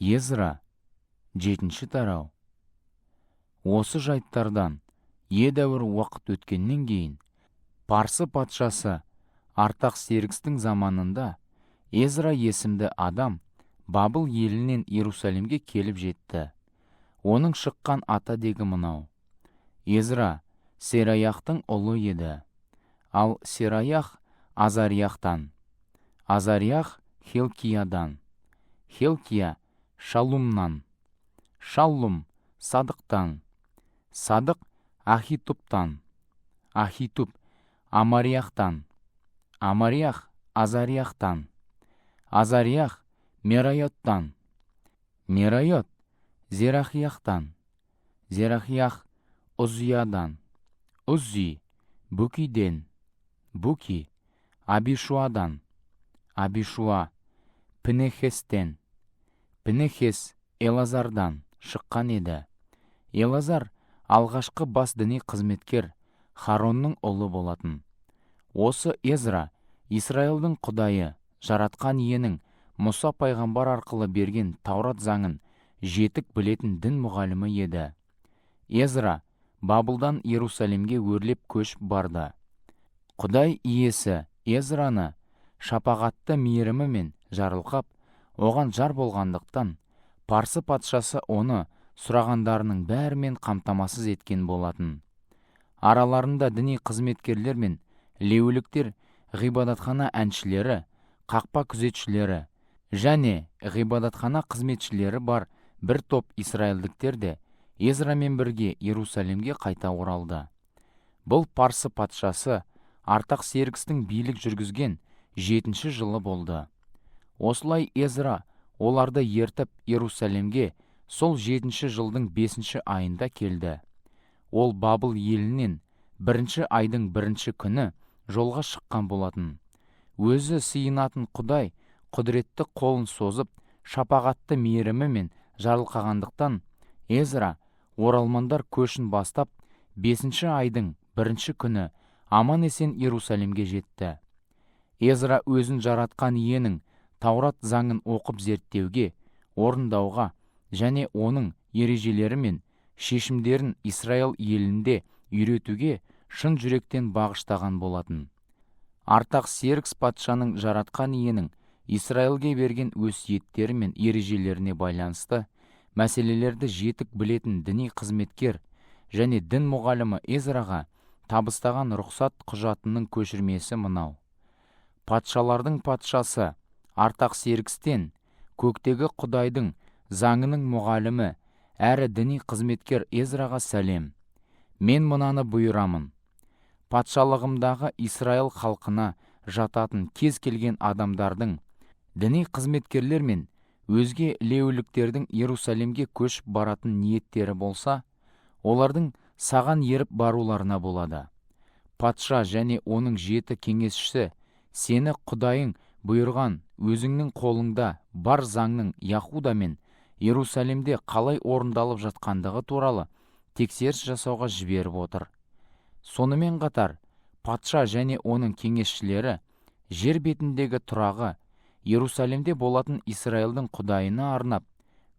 Езра, 7 тарау. Осы жайттардан едәуір уақыт өткеннен кейін, Парсы патшасы Артақсеркстің заманында Езра есімді адам Бабыл елінен Иерусалимге келіп жетті. Оның шыққан ата дегі мынау: Езра Сераяхтың ұлы еді, ал Сераях Азарияхтан, Азариях Хилкиядан, Хилкия Шаллумнан, Шаллум Садықтан, Садық Ахитубтан, Ахитуб Амарияхтан, Амариях Азарияхтан, Азариях Мерайоттан, Мерайот Зерахияхтан, Зерахиях Уззиядан, Уззи Букиден, Буки Абишуадан, Абишуа Пінехестен, Пінехес Элазардан шыққан еді. Элазар алғашқы бас діни қызметкер Харонның ұлы болатын. Осы Езра Исраилдің құдайы, жаратқан иенің Мұса пайғамбар арқылы берген Таурат заңын жетік білетін дін мұғалімі еді. Езра Бабылдан Иерусалимге өрлеп көшіп барды. Құдай иесі Езраны шапағатты мейірімімен жарылқап, оған жар болғандықтан, Парсы патшасы оны сұрағандарының бәрімен қамтамасыз еткен болатын. Араларында діни қызметкерлер мен леуліктер, ғибадатхана әншілері, қақпа күзетшілері және ғибадатхана қызметшілері бар бір топ исраилдіктер де Езрамен бірге Иерусалимге қайта оралды. Бұл Парсы патшасы Артақсеркстің билік жүргізген 7-ші жылы болды. Осылай Езра оларды ертіп Иерусалимге сол 7-ші жылдың 5-ші айында келді. Ол Бабыл елінен 1-ші айдың 1-ші күні жолға шыққан болатын. Өзі сыйынатын Құдай құдіретті қолын созып, шапағатты мейірімімен жарылқағандықтан, Езра оралмандар көшін бастап 5-ші айдың 1-ші күні аман-есен Иерусалимге жетті. Езра өзін жаратқан иенің Таурат заңын оқып зерттеуге, орындауға және оның ережелері мен шешімдерін Исраил елінде үйретуге шын жүректен бағыштаған болатын. Артақсеркс патшаның жаратқан иенің Исраилге берген өсиеттері мен ережелеріне байланысты мәселелерді жетік білетін діни қызметкер және дін мұғалімі Езраға табыстаған рұқсат құжатының көшірмесі мынау: Патшалардың патшасы Артақсеркстен көктегі Құдайдың заңының мұғалімі әрі діни қызметкер Езраға сәлем. Мен мынаны бұйырамын: патшалығымдағы Исраил халқына жататын кез келген адамдардың, діни қызметкерлер мен өзге леуліктердің Иерусалимге көшіп баратын ниеттері болса, олардың саған еріп баруларына болады. Патша және оның 7 кеңесшісі сені Құдайың бұйырған өзіңнің қолыңда бар заңның Яхуда мен Иерусалимде қалай орындалып жатқандығы туралы тексеріс жасауға жіберіп отыр. Сонымен қатар, патша және оның кеңесшілері жер бетіндегі тұрағы Иерусалимде болатын Исраилдің Құдайына арнап,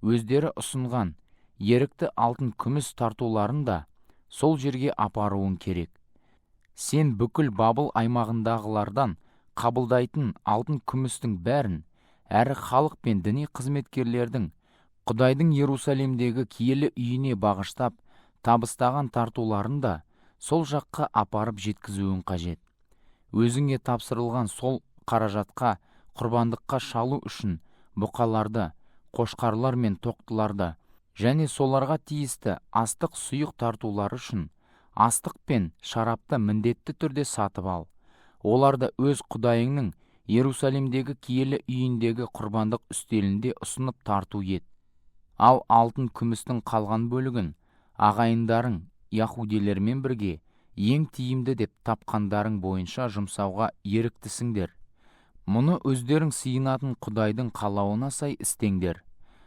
өздері ұсынған ерікті алтын күміс тартуларын да сол жерге апаруын керек. Сен бүкіл Бабыл аймағындағылардан қабылдайтын алтын күмістің бәрін, әрі халық пен діни қызметкерлердің Құдайдың Иерусалимдегі киелі үйіне бағыштап табыстаған тартуларын да сол жаққа апарып жеткізуін қажет. Өзіңе тапсырылған сол қаражатқа құрбандыққа шалу үшін бұқаларды, қошқарлар мен тоқтыларды және соларға тиісті астық сұйық тартулары үшін астық пен шарапты міндетті түрде сатып ал. Оларды өз Құдайыңның Иерусалимдегі киелі үйіндегі құрбандық үстелінде ұсынып тарту ет. Ал алтын күмістің қалған бөлігін ағайындарың яхудилермен бірге ең тиімді деп тапқандарың бойынша жұмсауға еріктісіңдер. Мұны өздерің сыйынатын Құдайдың қалауына сай істеңдер.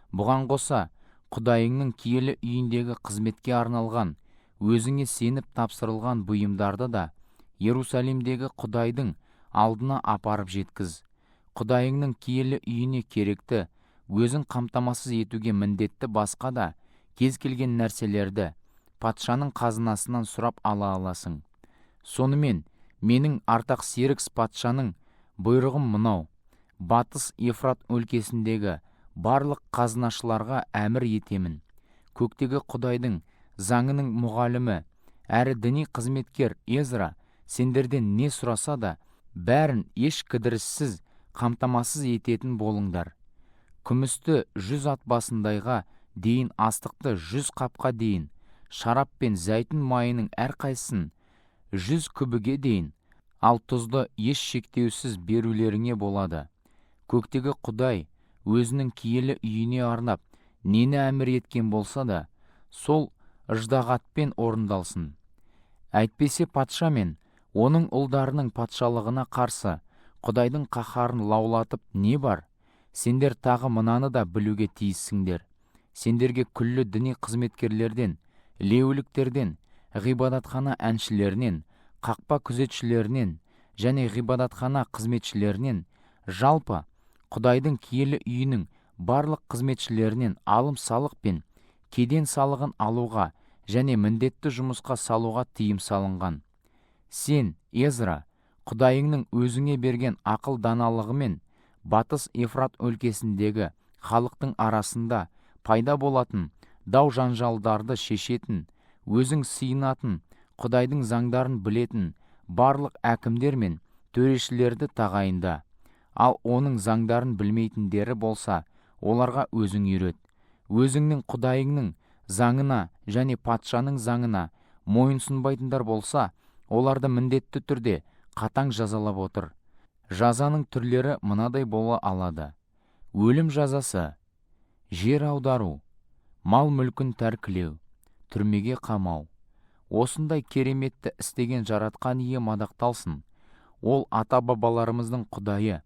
Бұған қоса, Құдайыңның киелі үйіндегі қызметке арналған, өзіңе сеніп тапсырылған бұйымдарды да Иерусалимдегі Құдайдың алдына апарып жеткіз. Құдайыңның киелі үйіне керекті өзін қамтамасыз етуге міндетті басқа да кез келген нәрселерді патшаның қазынасынан сұрап ала аласың. Сонымен менің артақ серікс патшаның бұйрығым мынау: батыс Ефрат өлкесіндегі барлық қазынашыларға әмір етемін. Көктегі Құдайдың заңының мұғалімі әрі діни қызметкер Езра сендерден не сұраса да бәрін еш кідіріссіз қамтамасыз ететін болыңдар. Күмісті 100 ат басындайға дейін, астықты 100 қапқа дейін, шарап пен зәйтүн майының әрқайсысын 100 күбіге дейін, ал тұзды еш шектеусіз берулеріңе болады. Көктегі Құдай өзінің киелі үйіне арнап нені әмір еткен болса да, сол ыждағатпен орындалсын. Әйтпесе патша мен оның ұлдарының патшалығына қарсы Құдайдың қаһарын лаулатып не бар? Сендер тағы мынаны да білуге тиіссіңдер. Сендерге күллі діни қызметкерлерден, леуліктерден, ғибадатхана әншілерінен, қақпа күзетшілерінен және ғибадатхана қызметшілерінен, жалпы Құдайдың киелі үйінің барлық қызметшілерінен алым-салық пен кеден салығын алуға және міндетті жұмысқа салуға тыйым салынған. Сен, Езра, Құдайыңның өзіңе берген ақыл даналығымен батыс Ефрат өлкесіндегі халықтың арасында пайда болатын дау-жанжалдарды шешетін, өзің сыйынатын, Құдайдың заңдарын білетін барлық әкімдер мен төрешілерді тағайында. Ал оның заңдарын білмейтіндері болса, оларға өзің үйрет. Өзіңнің Құдайыңның заңына және патшаның заңына мойынсұнбайтындар болса, оларды міндетті түрде қатаң жазалап отыр. Жазаның түрлері мынадай бола алады: өлім жазасы, жер аудару, мал мүлкін тәркілеу, түрмеге қамау. Осындай кереметті істеген жаратқан ие мадақталсын. Ол ата-бабаларымыздың Құдайы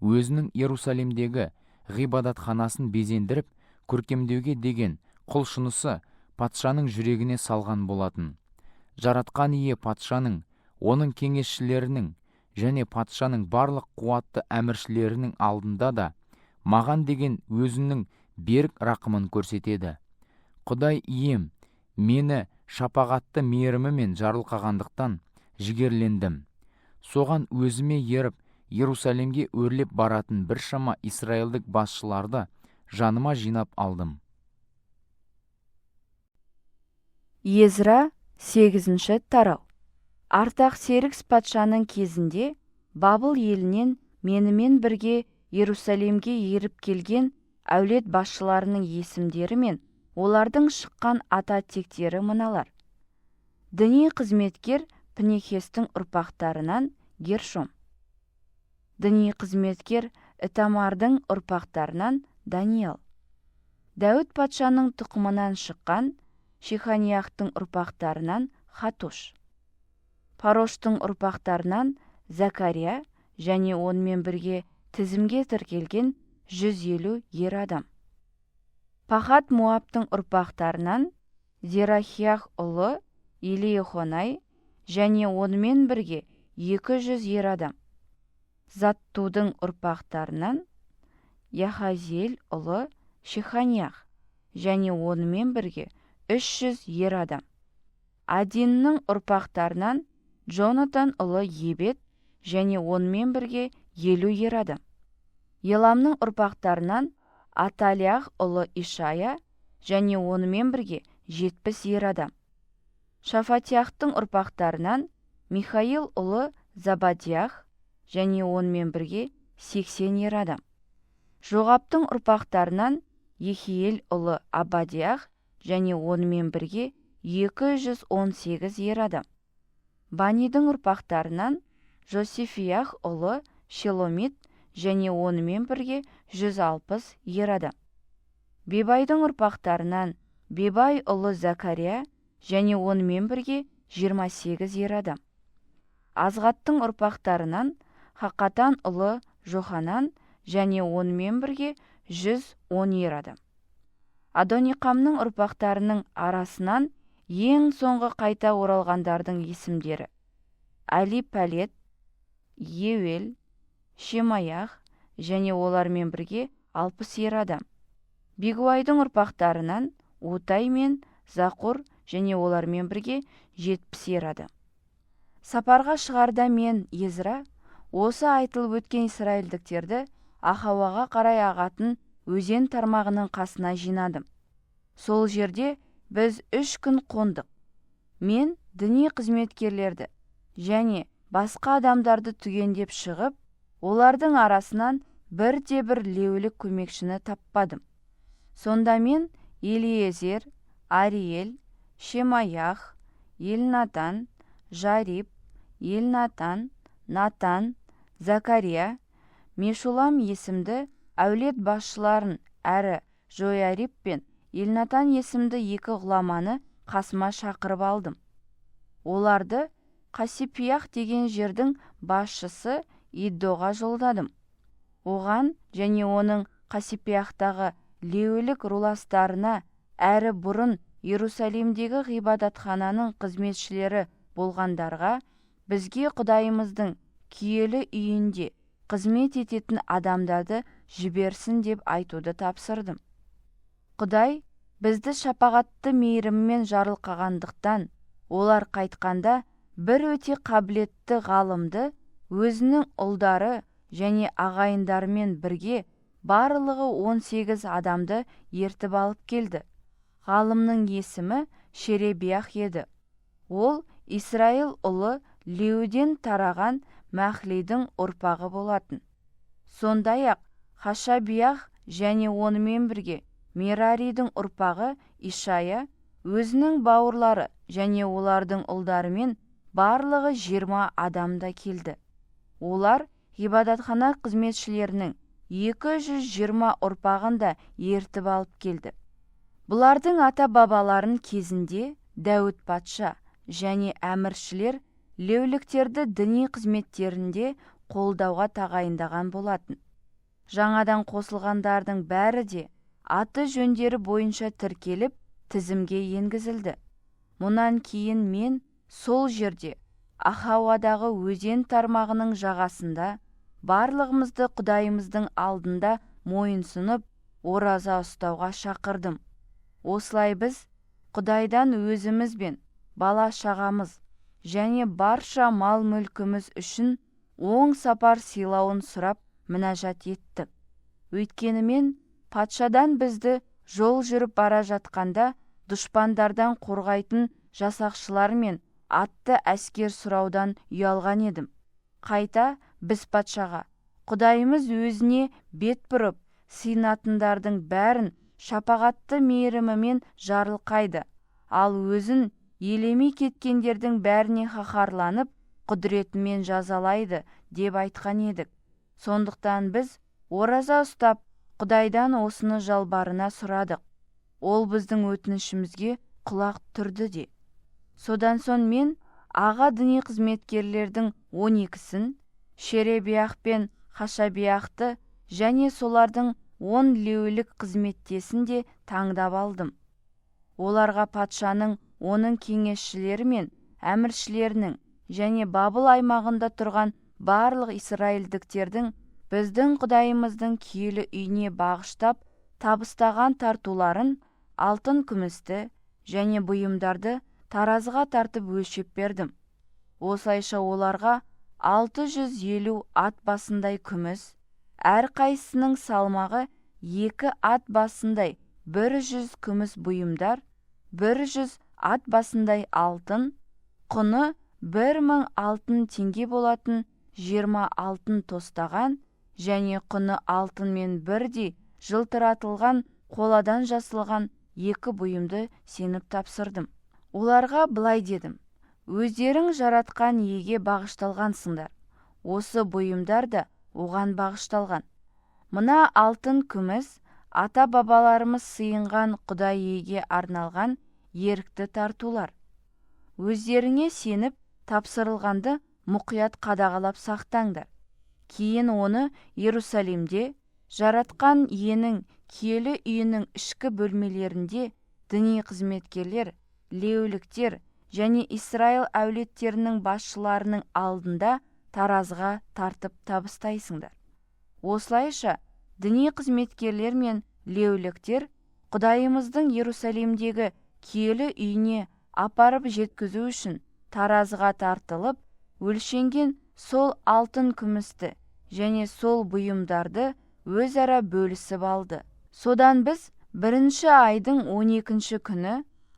өзінің Иерусалимдегі ғибадатханасын безендіріп көркемдеуге деген құлшынысы патшаның жүрегіне салған болатын. Жаратқан ие патшаның, оның кеңесшілерінің және патшаның барлық қуатты әміршілерінің алдында да маған деген өзінің берік рақымын көрсетеді. Құдай ием мені шапағатты мейірімімен жарылқағандықтан жігерлендім. Соған өзіме еріп Иерусалимге өрлеп баратын біршама Израильдік басшыларды жаныма жинап алдым. Езра 8-ші тарау. Артақ Серікс патшаның кезінде Бабыл елінен менімен бірге Иерусалимге еріп келген әулет басшыларының есімдері мен олардың шыққан ата-тектері мыналар: діни қызметкер Пінехестің ұрпақтарынан Гершом, діни қызметкер Итамардың ұрпақтарынан Даниэл, Дәуіт патшаның тұқымынан шыққан Шеханияхтың ұрпақтарынан Хатуш, Пароштың ұрпақтарынан Закария және онымен бірге тізімге тіркелген 150 ер адам. Пахат Муаптың ұрпақтарынан Зерахиях ұлы Илиехонай және онымен бірге 200 ер адам. Заттудың ұрпақтарынан Яхазел ұлы Шеханиях және онымен бірге 300 ер адам. Адинның ұрпақтарынан Джонатан ұлы Ебет және онымен бірге 50 ер адам. Еламның ұрпақтарынан Аталиях ұлы Ишая және онымен бірге 70 ер адам. Шафатияхтың ұрпақтарынан Михаил ұлы Забадиях және онымен бірге 80 ер адам. Жоғаптың ұрпақтарынан Ехиел ұлы Абадиях және онымен бірге 218 ер адам. Банидің ұрпақтарынан Жосифиях ұлы Шеломит және онымен бірге 160 ер адам. Бебайдың ұрпақтарынан Бебай ұлы Закария және онымен бірге 28 ер адам. Азғаттың ұрпақтарынан Хақатан ұлы Жоханан және онымен бірге 110 ер адам. Адоникамның ұрпақтарының арасынан ең соңғы қайта оралғандардың есімдері: Али Пәлет, Еуел, Шемаях және олармен бірге 60 ер адам. бигуайдың ұрпақтарынан Утай мен Зақур және олармен бірге 70 ер адам. Сапарға шығарда мен Езра осы айтылып өткен израильдіктерді Ахауаға қарай ағатын өзен тармағының қасына жинадым. Сол жерде біз 3 күн қондық. Мен діни қызметкерлерді және басқа адамдарды түгендеп шығып, олардың арасынан бірде-бір леулік көмекшіні таппадым. Сонда мен Елиезер, Ариел, Шемаях, Елнатан, Жариб, Елнатан, Натан, Закария, Мешулам есімді әулет басшыларын әрі Жояриб пен Елнатан есімді 2 ғұламаны қасыма шақырып алдым. Оларды Қасипиях деген жердің басшысы Иддоға жолдадым. Оған және оның Қасипияхтағы леулік руластарына әрі бұрын Иерусалимдегі ғибадатхананың қызметшілері болғандарға бізге Құдайымыздың киелі үйінде қызмет ететін адамдарды жіберсін деп айтуды тапсырдым. Құдай бізді шапағатты мейіріммен жарылқағандықтан, олар қайтқанда бір өте қабілетті ғалымды өзінің ұлдары және ағайындарымен бірге барлығы 18 адамды ертіп алып келді. Ғалымның есімі Шеребиях еді. Ол Исраил ұлы Леуден тараған Мәхлидің ұрпағы болатын. Сондай-ақ Хашабиях және онымен бірге Мераридің ұрпағы Ишая, өзінің бауырлары және олардың ұлдарымен барлығы 20 адамда келді. Олар ғибадатхана қызметшілерінің 220 ұрпағын да ертіп алып келді. Бұлардың ата-бабаларын кезінде Дәуіт патша және әміршілер леуліктерді діни қызметтерінде қолдауға тағайындаған болатын. Жаңадан қосылғандардың бәрі де аты жөндері бойынша тіркеліп, тізімге енгізілді. Мұнан кейін мен сол жерде Ахауадағы өзен тармағының жағасында барлығымызды Құдайымыздың алдында мойынсұнып, ораза ұстауға шақырдым. Осылай біз Құдайдан өзіміз бен бала шағамыз және барша мал мүлкіміз үшін оң сапар сыйлауын сұрап мінәжат еттік. Өйткені мен патшадан бізді жол жүріп бара жатқанда дұшпандардан қорғайтын жасақшылар мен атты әскер сұраудан ұялған едім. Қайта біз патшаға, Құдайымыз өзіне бет бұрып, сыйынатындардың бәрін шапағатты мейірімімен жарылқайды, ал өзін елемей кеткендердің бәріне қаһарланып, құдіретімен жазалайды деп айтқан едік. Сондықтан біз ораза ұстап, Құдайдан осыны жалбарына сұрадық. Ол біздің өтінішімізге құлақ түрді де. Содан соң мен аға діни қызметкерлердің 12-сін, Шеребиях пен Хашабияхты және солардың 10 леулік қызметтесін де таңдап алдым. Оларға патшаның, оның кеңесшілері мен әміршілерінің және Бабыл аймағында тұрған барлық израильдіктердің біздің Құдайымыздың киелі үйіне бағыштап табыстаған тартуларын, алтын күмісті және бұйымдарды таразыға тартып өлшеп бердім. Осылайша оларға 650 ат басындай күміс, әрқайсысының салмағы 2 ат басындай 100 күміс бұйымдар, 100 ат басындай алтын, құны 1000 алтын теңге болатын 20 алтын тостаған және құны алтынмен бірдей жылтыратылған қоладан жасылған 2 бұйымды сеніп тапсырдым. Оларға былай дедім: өздерің жаратқан иеге бағышталғансыңдар. Осы бұйымдар да оған бағышталған. Мына алтын күміс ата-бабаларымыз сыйынған Құдай иеге арналған ерікті тартулар. Өздеріңе сеніп тапсырылғанды мұқият қадағалап сақтаңдар. Кейін оны Иерусалимде жаратқан иенің киелі үйінің ішкі бөлмелерінде діни қызметкерлер, леуліктер және Исраил әулеттерінің басшыларының алдында таразыға тартып табыстайсыңдар. Осылайша діни қызметкерлер мен леуліктер Құдайымыздың Иерусалимдегі киелі үйіне апарып жеткізу үшін таразыға тартылып, өлшенген сол алтын күмісті және сол бұйымдарды өзара бөлісіп алды. Содан біз 1-ші айдың 12-ші күні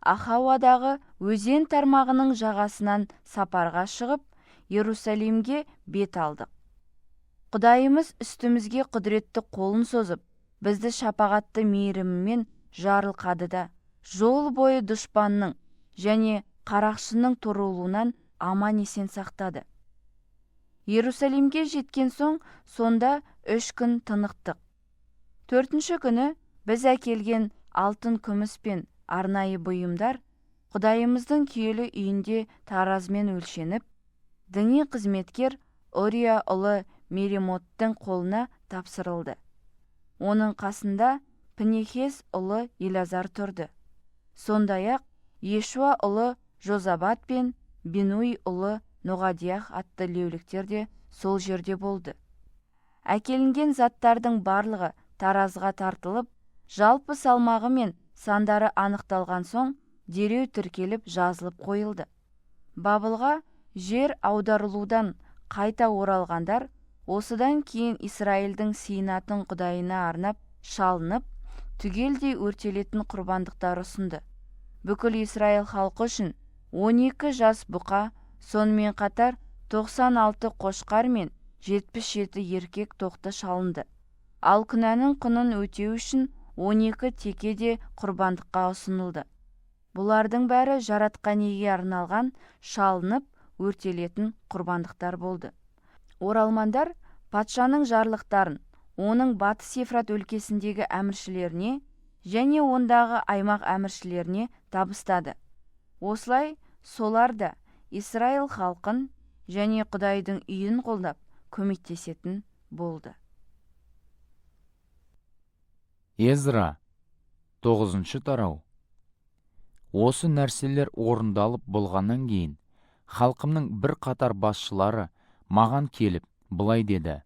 Ахауадағы өзен тармағының жағасынан сапарға шығып, Иерусалимге бет алдық. Құдайымыз үстімізге құдіретті қолын созып, бізді шапағатты мейірімімен жарылқады да, жол бойы дұшпанның және қарақшының торылуынан аман есен сақтады. Иерусалимге жеткен соң, сонда 3 күн тынықтық. 4-ші күні біз әкелген алтын күміс пен арнайы бұйымдар Құдайымыздың киелі үйінде таразымен өлшеніп, діни қызметкер Ория ұлы Меримоттың қолына тапсырылды. Оның қасында Пінехес ұлы Елазар тұрды. Сондай-ақ Ешуа ұлы Жозабат пен Бинуи ұлы Ноғадиях атты леуліктер де сол жерде болды. Әкелінген заттардың барлығы таразыға тартылып, жалпы салмағы мен сандары анықталған соң, дереу тіркеліп жазылып қойылды. Бабылға жер аударылудан қайта оралғандар осыдан кейін Исраилдің сиынатын Құдайына арнап шалынып, түгелдей өртелетін құрбандықтар ұсынды. Бүкіл Исраил халқы үшін 12 жас бұқа, сонымен қатар 96 қошқар мен 77 еркек тоқты шалынды. Ал күнәнің құнын өтеу үшін 12 теке де құрбандыққа ұсынылды. Бұлардың бәрі жаратқан иеге арналған шалынып өртелетін құрбандықтар болды. Оралмандар патшаның жарлықтарын оның батыс Ефрат өлкесіндегі әміршілеріне және ондағы аймақ әміршілеріне табыстады. Осылай солар да Исраил халқын және Құдайдың үйін қолдап көмектесетін болды. Эзра 9-шы тарау. Осы нәрселер орындалып болғаннан кейін, халқымның бір қатар басшылары маған келіп, былай деді: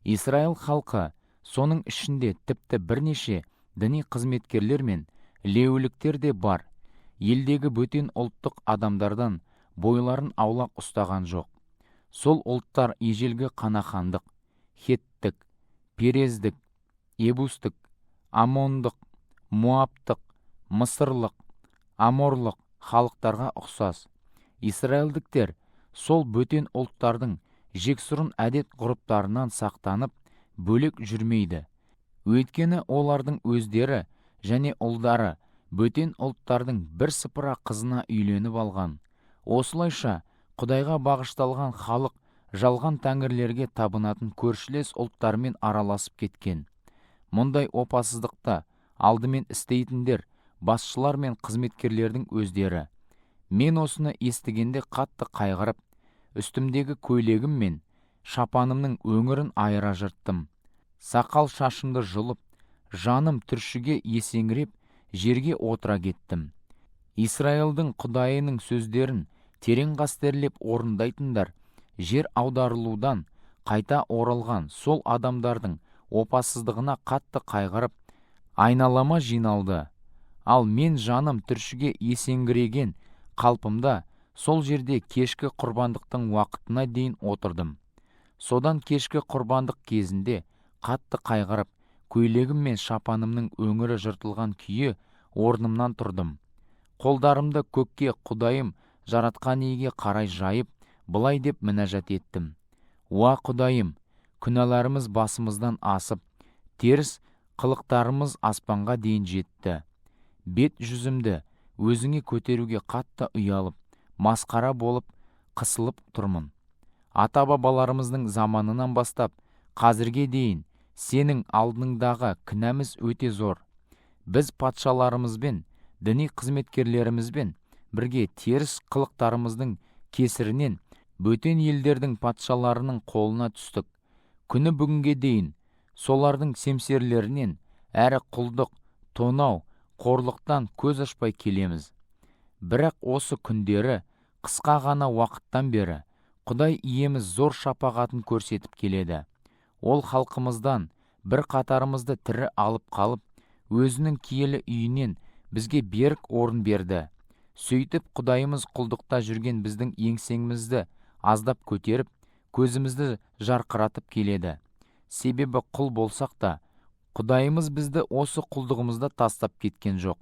Исраил халқы, соның ішінде тіпті бірнеше діни қызметкерлер мен леуліктер де бар, елдегі бөтен ұлттық адамдардан бойларын аулақ ұстаған жоқ. Сол ұлттар ежелгі қанахандық, хеттік, перездік, ебустік, амондық, муаптық, мысырлық, аморлық халықтарға ұқсас. Исраилдіктер сол бөтен ұлттардың жексұрын әдет ғұрыптарынан сақтанып, бөлек жүрмейді. Өйткені олардың өздері және ұлдары бөтен ұлттардың бірсыпыра қызына үйленіп алған. Осылайша Құдайға бағышталған халық жалған тәңірлерге табынатын көршілес ұлттармен араласып кеткен. Мұндай опасыздықта алдымен істейтіндер басшылар мен қызметкерлердің өздері. Мен осыны естігенде қатты қайғырып, үстімдегі көйлегім мен шапанымның өңірін айыра жырттым. Сақал шашымды жұлып, жаным түршіге есеңгіреп, жерге отыра кеттім. Исраилдің Құдайының сөздерін терең қастерлеп орындайтындар, жер аударылудан қайта оралған сол адамдардың опасыздығына қатты қайғырып, айналама жиналды. Ал мен жаным түршіге есеңгіреген қалпымда сол жерде кешкі құрбандықтың уақытына дейін отырдым. Содан кешкі құрбандық кезінде қатты қайғырып, көйлегім мен шапанымның өңірі жыртылған күйі орнымнан тұрдым. Қолдарымды көкке Құдайым жаратқан иеге қарай жайып, былай деп мінәжат еттім: Уа Құдайым, күнәларымыз басымыздан асып, теріс қылықтарымыз аспанға дейін жетті. Бет жүзімді өзіңе көтеруге қатты ұялып, масқара болып, қысылып тұрмын. Ата-бабаларымыздың заманынан бастап, қазірге дейін сенің алдыңдағы күнәміз өте зор. Біз патшаларымызбен, діни қызметкерлерімізбен бірге теріс қылықтарымыздың кесірінен бөтен елдердің патшаларының қолына түстік. Күні бүгінге дейін солардың семсерлерінен әрі құлдық, тонау, қорлықтан көз ашпай келеміз. Бірақ осы күндері қысқа ғана уақыттан бері Құдай иеміз зор шапағатын көрсетіп келеді. Ол халқымыздан бір қатарымызды тірі алып қалып, өзінің киелі үйінен бізге берік орын берді. Сөйтіп Құдайымыз құлдықта жүрген біздің еңсемізді аздап көтеріп, көзімізді жарқыратып келеді. Себебі құл болсақ та, Құдайымыз бізді осы құлдығымызда тастап кеткен жоқ.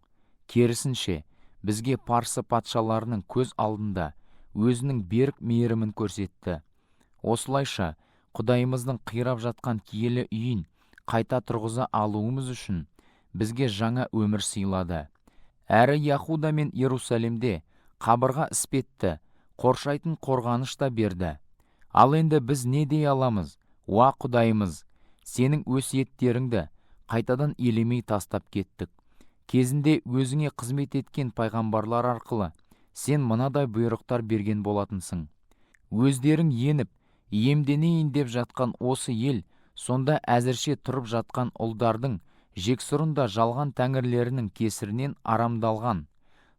Керісінше, бізге парсы патшаларының көз алдында өзінің берік мейірімін көрсетті. Осылайша, Құдайымыздың қирап жатқан киелі үйін қайта тұрғыза алуымыз үшін бізге жаңа өмір сыйлады. Әрі Яхуда мен Иерусалимде қабырға іспетті, қоршайтын қорғаныш та берді. Ал енді біз не дей аламыз? Уа Құдайымыз, сенің өсиеттеріңді қайтадан елемей тастап кеттік. Кезінде өзіңе қызмет еткен пайғамбарлар арқылы сен мынадай бұйрықтар берген болатынсың. Өздерің еніп, иемденейін деп жатқан осы ел, сонда әзірше тұрып жатқан ұлдардың жексұрында жалған тәңірлерінің кесірінен арамдалған.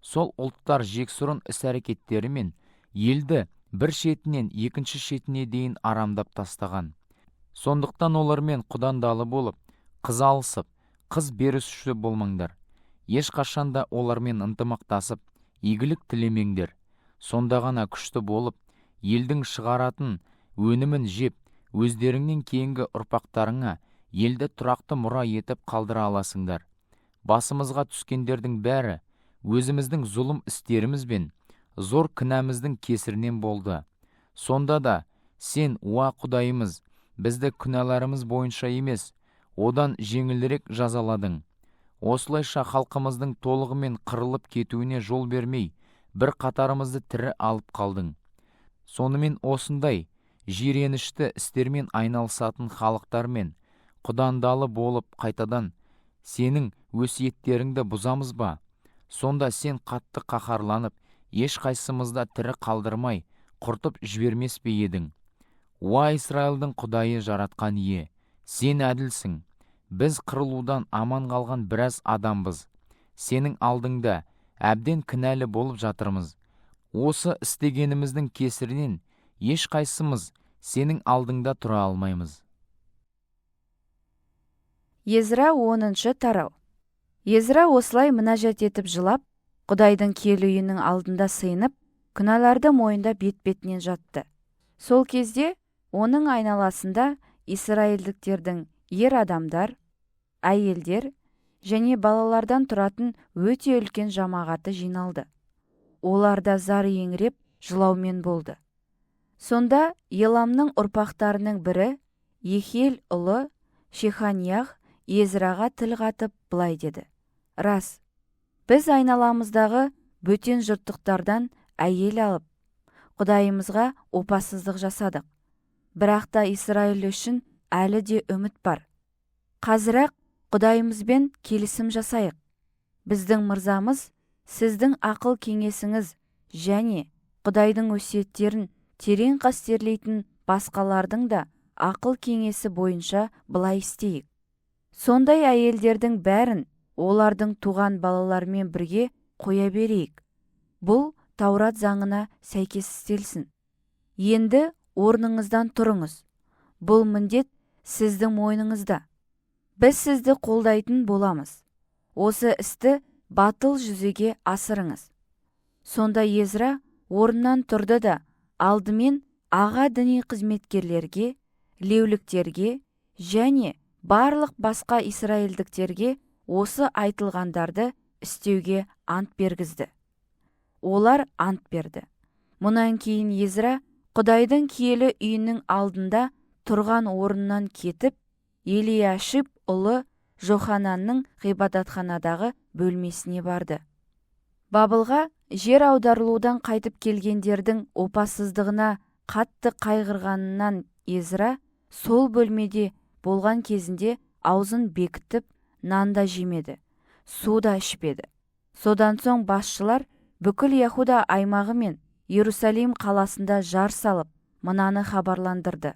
Сол ұлттар жексұрын іс-әрекеттерімен елді бір шетінен екінші шетіне дейін арамдап тастаған. Сондықтан олармен құдандалы болып, қыз алысып, қыз берісуші болмаңдар. Ешқашанда олармен ынтымақтасып, игілік тілемеңдер. Сонда ғана күшті болып, елдің шығаратын өнімін жеп, өздеріңнен кейінгі ұрпақтарыңа елді тұрақты мұра етіп қалдыра аласыңдар. Басымызға түскендердің бәрі өзіміздің зұлым істеріміз бен зор кінәміздің кесірінен болды. Сонда да сен, уа Құдайымыз, бізді күнәларымыз бойынша емес, одан жеңілірек жазаладың. Осылайша халқымыздың толығымен қырылып кетуіне жол бермей, бір қатарымызды тірі алып қалдың. Сонымен осындай жиренішті істермен айналысатын халықтармен құдандалы болып қайтадан сенің өсиеттеріңді бұзамыз ба? Сонда сен қатты қаһарланып, ешқайсымызда тірі қалдырмай, құртып жібермес пе едің? Уа Израилдің Құдайы жаратқан ие, сен әділсің. Біз қырылудан аман қалған біраз адамбыз. Сенің алдыңда әбден кінәлі болып жатырмыз. Осы істегеніміздің кесірінен ешқайсымыз сенің алдыңда тұра алмаймыз. Езра 10-шы тарау. Езра осылай мінәжат етіп жылап, Құдайдың киелі үйінің алдында сыйынып, күнәларды мойында бет-бетінен жатты. Сол кезде оның айналасында Исраильдіктердің ер адамдар, әйелдер және балалардан тұратын өте үлкен жамағаты жиналды. Оларда зар еңіреп, жылаумен болды. Сонда Еламның ұрпақтарының бірі, Ехел ұлы Шеханиях, Езраға тіл қатып былай деді: рас, біз айналамыздағы бөтен жұрттықтардан әйел алып, Құдайымызға опасыздық жасадық. Бірақ та Израиль үшін әлі де үміт бар. Қазір-ақ Құдайымызбен келісім жасайық. Біздің мырзамыз, сіздің ақыл кеңесіңіз және Құдайдың өсиеттерін терең қастерлейтін басқалардың да ақыл кеңесі бойынша былай істейік. Сондай әйелдердің бәрін олардың туған балаларымен бірге қоя берейік. Бұл Таурат заңына сәйкес істелсін. Енді орныңыздан тұрыңыз. Бұл міндет сіздің мойныңызда. Біз сізді қолдайтын боламыз. Осы істі батыл жүзеге асырыңыз. Сонда Езра орнынан тұрды да, алдымен аға діни қызметкерлерге, леуліктерге және барлық басқа Исраильдіктерге осы айтылғандарды істеуге ант бергізді. Олар ант берді. Мұнан кейін Езра Құдайдың киелі үйінің алдында тұрған орнынан кетіп, Елияшип ұлы Жохананның ғибадатханадағы бөлмесіне барды. Бабылға жер аударылудан қайтып келгендердің опасыздығына қатты қайғырғанынан Езра сол бөлмеде болған кезінде аузын бекітіп, нан да жемеді, су да ішпеді. Содан соң басшылар бүкіл Яхуда аймағы мен Иерусалим қаласында жар салып, мынаны хабарландырды: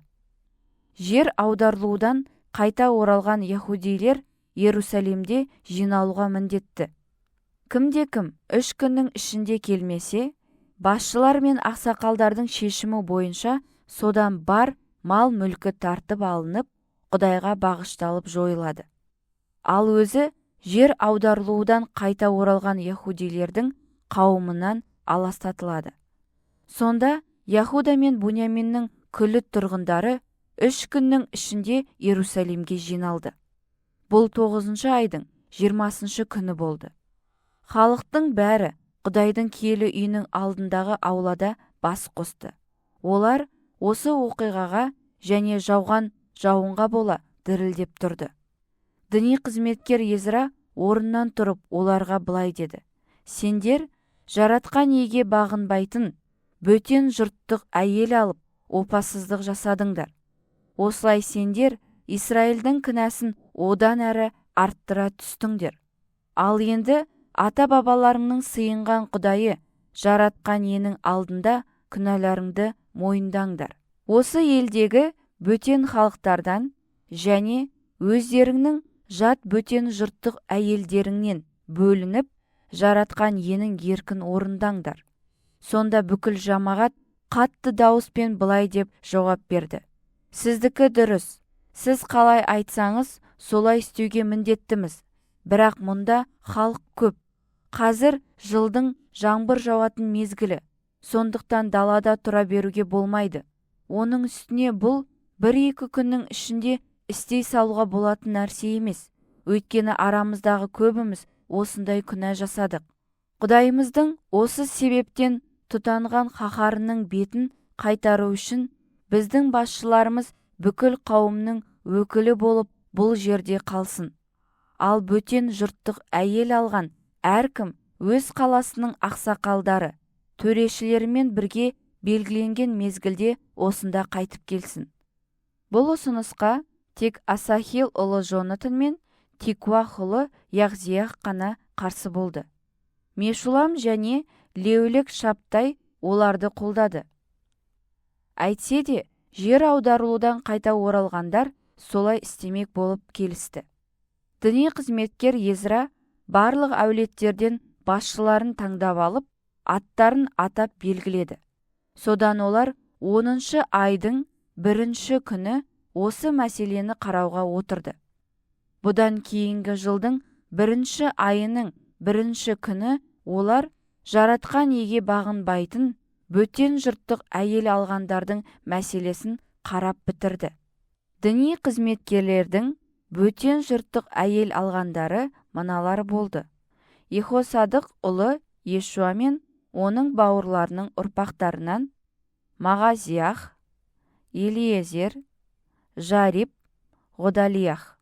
жер аударылудан қайта оралған яхудейлер Иерусалимде жиналуға міндетті. Кімде-кім 3 күннің ішінде келмесе, басшылар мен ақсақалдардың шешімі бойынша содан бар мал-мүлкі тартып алынып, Құдайға бағышталып жойылады. Ал өзі жер аударылудан қайта оралған яһудилердің қауымынан аластатылады. Сонда Яһуда мен Буньяминнің күллі тұрғындары 3 күннің ішінде Иерусалимге жиналды. Бұл 9-шы айдың 20-шы күні болды. Халықтың бәрі Құдайдың киелі үйінің алдындағы аулада бас қосты. Олар осы оқиғаға және жауған жауынға бола дірілдеп тұрды. Діни қызметкер Езра орнынан тұрып оларға былай деді: сендер жаратқан иеге бағынбайтын бөтен жұрттық әйел алып опасыздық жасадыңдар. Осылай сендер Исраильдің кінәсін одан әрі арттыра түстіңдер. Ал енді ата-бабаларыңның сыйынған Құдайы жаратқан иенің алдында күнәларыңды мойындаңдар. Осы елдегі бөтен халықтардан және өздеріңнің жат бөтен жұрттық әйелдеріңнен бөлініп, жаратқан иенің еркін орындаңдар. Сонда бүкіл жамағат қатты дауыспен былай деп жауап берді: сіздікі дұрыс, сіз қалай айтсаңыз солай істеуге міндеттіміз. Бірақ мұнда халық көп. Қазір жылдың жаңбыр жауатын мезгілі, сондықтан далада тұра беруге болмайды. Оның үстіне бұл 1-2 күннің ішінде істей салуға болатын нәрсе емес. Өйткені арамыздағы көбіміз осындай күнә жасадық. Құдайымыздың осы себептен тұтанған қаһарының бетін қайтару үшін біздің басшыларымыз бүкіл қауымның өкілі болып бұл жерде қалсын. Ал бөтен жұрттық әйел алған әркім өз қаласының ақсақалдары, төрешілерімен бірге белгіленген мезгілде осында қайтып келсін. Бұл ұсынысқа тек Асахил ұлы Жонатан мен Тикуах ұлы Яхзиях қана қарсы болды. Мешулам және Леулек Шаптай оларды қолдады. Әйтсе де, жер аударылудан қайта оралғандар солай істемек болып келісті. Діни қызметкер Езра барлық әулеттерден басшыларын таңдап алып, аттарын атап белгіледі. Содан олар 10-шы айдың 1-ші күні осы мәселені қарауға отырды. Бұдан кейінгі жылдың 1-ші айының 1-ші күні олар жаратқан иеге бағынбайтын бөтен жұрттық әйел алғандардың мәселесін қарап бітірді. Діни қызметкерлердің бөтен жұрттық әйел алғандары мыналар болды: Ехосадық ұлы Ешуа мен оның бауырларының ұрпақтарынан Мағазиях, Елиезер, Жариб, Ғодалиях.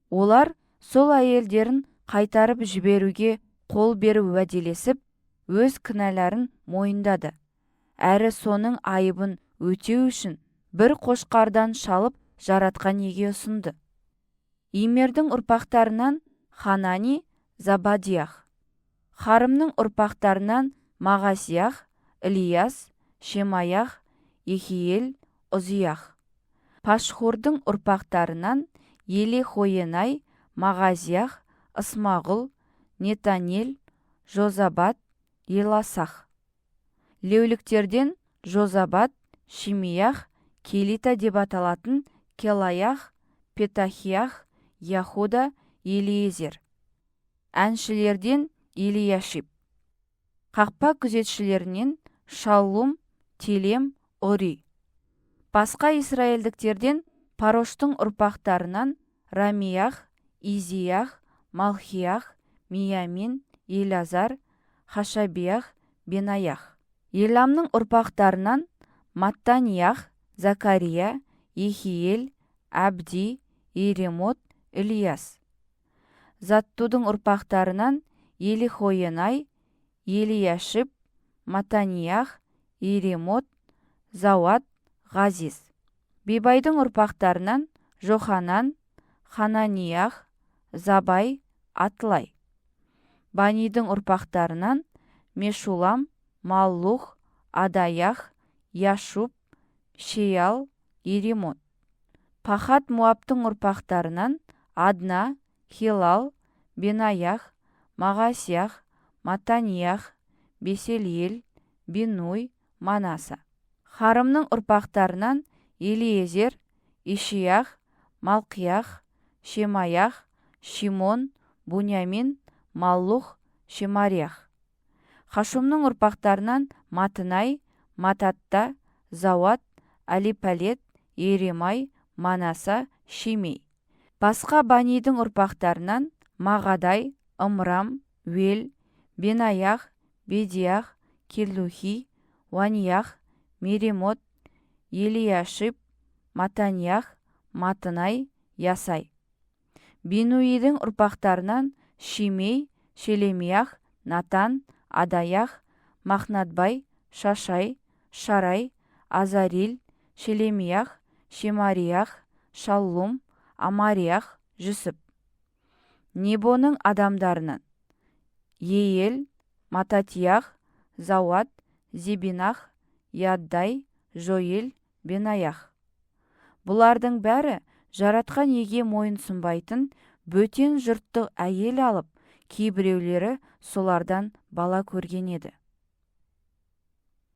Олар сол әйелдерін қайтарып жіберуге қол беріп уәделесіп, өз кінәларын мойындады. Әрі соның айыбын өтеу үшін бір қошқардан шалып жаратқан иеге ұсынды. Имердің ұрпақтарынан Ханани, Забадиях. Харымның ұрпақтарынан Мағасиях, Ильяс, Шемаях, Ехиел, Ұзиях. Пашхурдың ұрпақтарынан Елихойенай, Мағазиях, Ысмағұл, Нетанел, Жозабат, Еласах. Леуліктерден Жозабат, Шимиях, Келита деп аталатын Келаях, Петахиях, Яхуда, Елиезер. Әншілерден Илияшип. Қақпа күзетшілерінен Шаллум, Телем, Ори. Басқа исраэльдіктерден Пароштың ұрпақтарынан Рамиях, Изиях, Малхиях, Миямин, Елазар, Хашабиях, Бенаях. Еламның ұрпақтарынан Маттаниях, Закария, Ехиел, Абди, Иремот, Ильяс. Заттудың ұрпақтарынан Елихойенай, Елияшип, Матаниях, Иремот, Зауат, Ғазиз. Бибайдың ұрпақтарынан Жоханан, Хананиях, Забай, Атлай. Банидің ұрпақтарынан Мешулам, Маллух, Адаях, Яшуб, Шеял, Иремот. Пахат Муаптың ұрпақтарынан Адна, Хилал, Бенаях, Мағасиях, Матаниях, Беселиел, Бинуй, Манаса. Харымның ұрпақтарынан Елиезер, Ишиях, Малқиях, Шемаях, Шимон, Буньямин, Маллух, Шемариях. Хашумның ұрпақтарынан Матынай, Мататта, Зауат, Алипалет, Еремай, Манаса, Шимей. Басқа Банидің ұрпақтарынан Мағадай, Ымрам, Уел, Бенаях, Бедиях, Киллухи, Уаниях, Меремот, Елияшип, Матаньях, Матынай, Ясай. Бинуидің ұрпақтарынан Шимей, Шелемиях, Натан, Адаях, Махнатбай, Шашай, Шарай, Азарил, Шелемиях, Шемариях, Шаллум, Амариях, Жүсіп. Небоның адамдарынан Ейел, Мататиях, Зауат, Зибинах, Яддай, Жоел, Бенаях. Бұлардың бәрі жаратқан еге мойын сұнбайтын бөтен жұртты әйел алып, кейбіреулері солардан бала көрген еді.